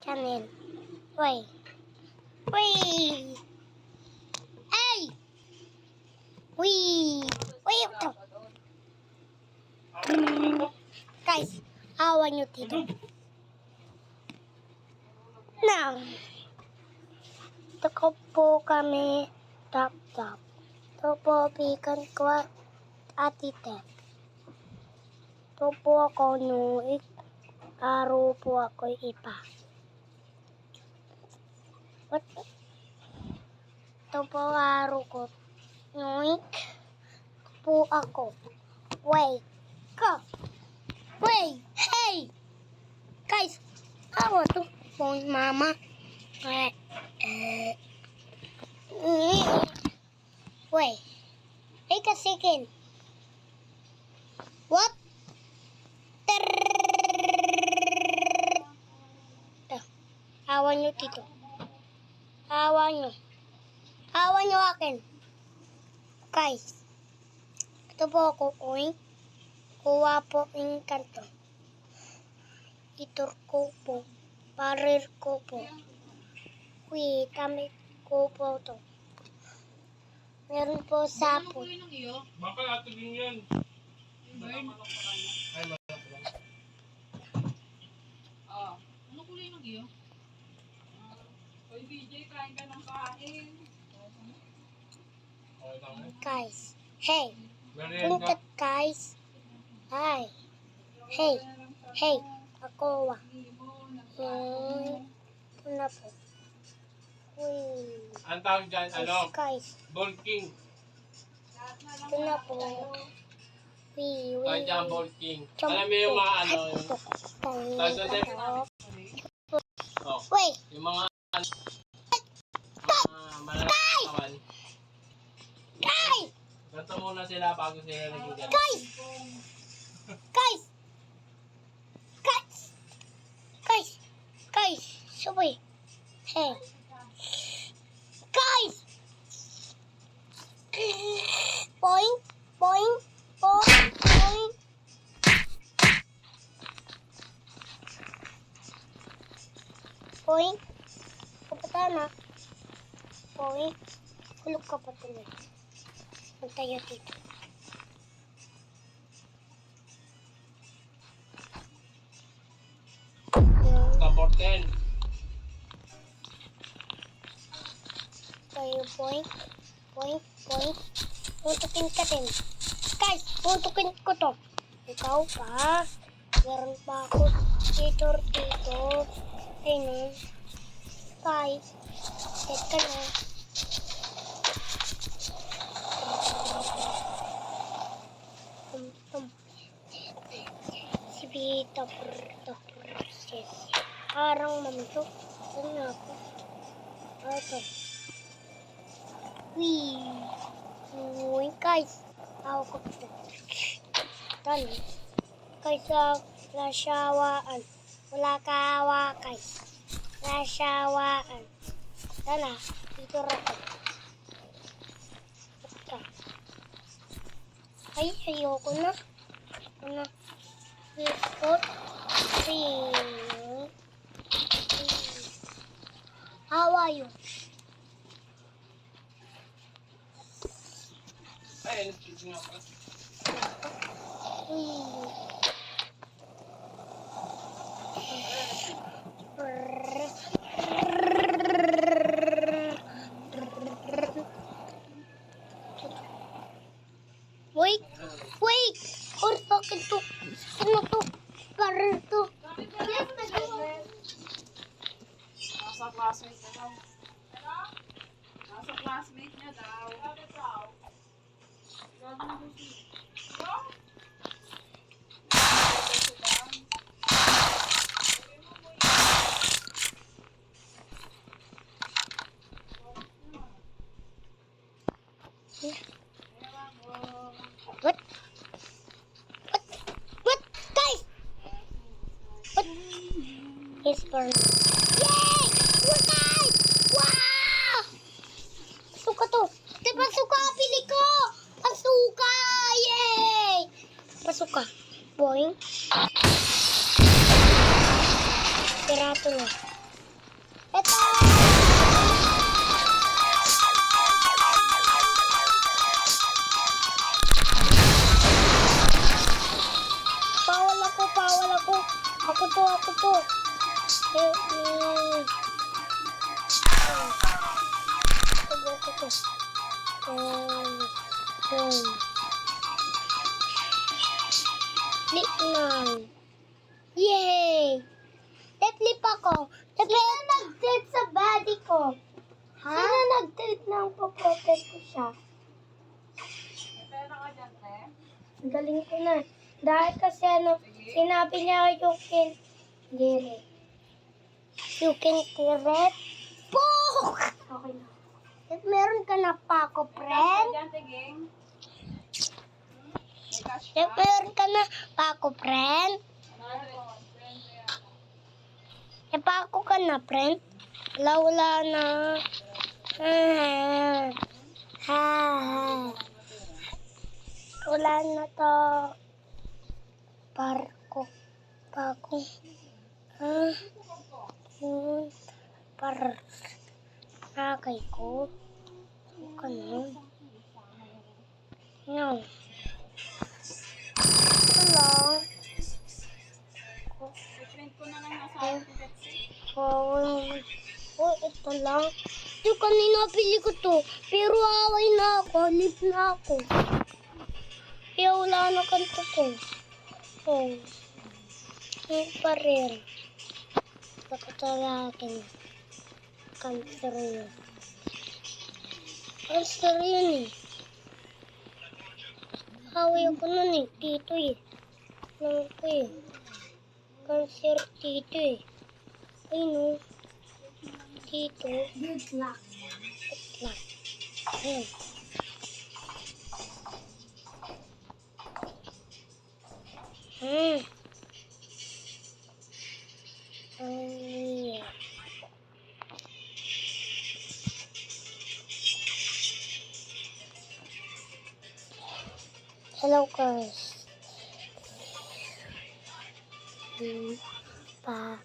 channel. Wait. Wait. Hey! Wait. Wait. Guys, awa nyo dito. Now, ito po kami tap-tap. Ito po pikan ko at atitep. Ito po ako nuik. Araw po ako ipa. What? Ito po araw ko. Nuik po ako. Wait. Go. Wait. Hey. Guys. Awa to. Phone mama. Wait. Take a second. What? Awa nyo dito. Awa nyo. Awa nyo akin. Guys. Ito po ako. Uy. Kuha po yung kanto. Itur ko po. Parir ko po. Uy. Kamit ko po to. Meron po sapot. Baka atugin yan. Ano kulay ng iyo? Oy, BJ, kain ka ng kain. Guys. Hey. Merienda. Look at guys. Hi. Hey. Hey. Ako. Ito na po. Uy. Ang tawag dyan, ano? Guys. Ball King. Ito na po. Uy. Tawag dyan, Ball King. Alam mo yung mga ano, yung... Oh, Wait. yung mga... malalakawan. Guys. Ganto muna sila bago sila naging ganun. Guys. Guys. Guys. Guys. Guys. Subay. Hey. Guys. Boing. Boing. Boing. Boing. Boing. Kapata na. Boing. Hulog ka pa tuloy. Magtayo dito. Number 10. Tayo, boing. Boing. Boing. Puntukin ka din. Guys, puntukin ko to. Ikaw pa. Meron pa ako dito. Ayun. Guys. Teka na. Si Vita Proses. Arang mamito. Saan na ako? Ito. Uy, guys. Ako ko ito. Tali. Guys, nasyawaan. Wala kawa, guys. Nasyawaan. Tala. Dito ako. Ay, ayoko na. Ano? Report. How are you? Ay, nagsisinga pa. Wait! Wait! Or bakit to? Ano to? Parang to. Nasa classmate niya daw. Nasa classmate niya daw. What? What? Guys! What? It's for me. Yay! What, guys? Wow! Suka to. Diba suka? Pili ko! Ang suka! Yay! Flip na. Yay! Flip ako. Sino nag-tilt sa body ko? Ha? Sino nag-tilt na protest ko siya? May pera ka dyan, te? Ang galing ko na. Dahil kasi sinabi niya you can get it. You can get it. Pook! Okay na. At meron ka na pa ako, May friend? cash ka dyan, te, gang? May cash At ka? meron ka na pa ako, friend? 100. Pa ako ka na, friend? Wala na. Wala na to. Parko. Pako. Yun. Nakay ko. Ka na. Yan. Ito lang. I-print ko na lang nasa akin, Pepsi. Oh, ito lang. Ito kanina pili ko to. Pero away na ako. Halip na ako. Kaya wala na kanto to. Oh. Ano pa rin. Pagkatalakin. Cancer yun. Cancer yun eh. Away ako nun eh. Tito eh. Lang ko eh. Cancer tito eh. Ay no. Tito. Good luck. Good luck. Ayan. Yeah. Hello guys. Pa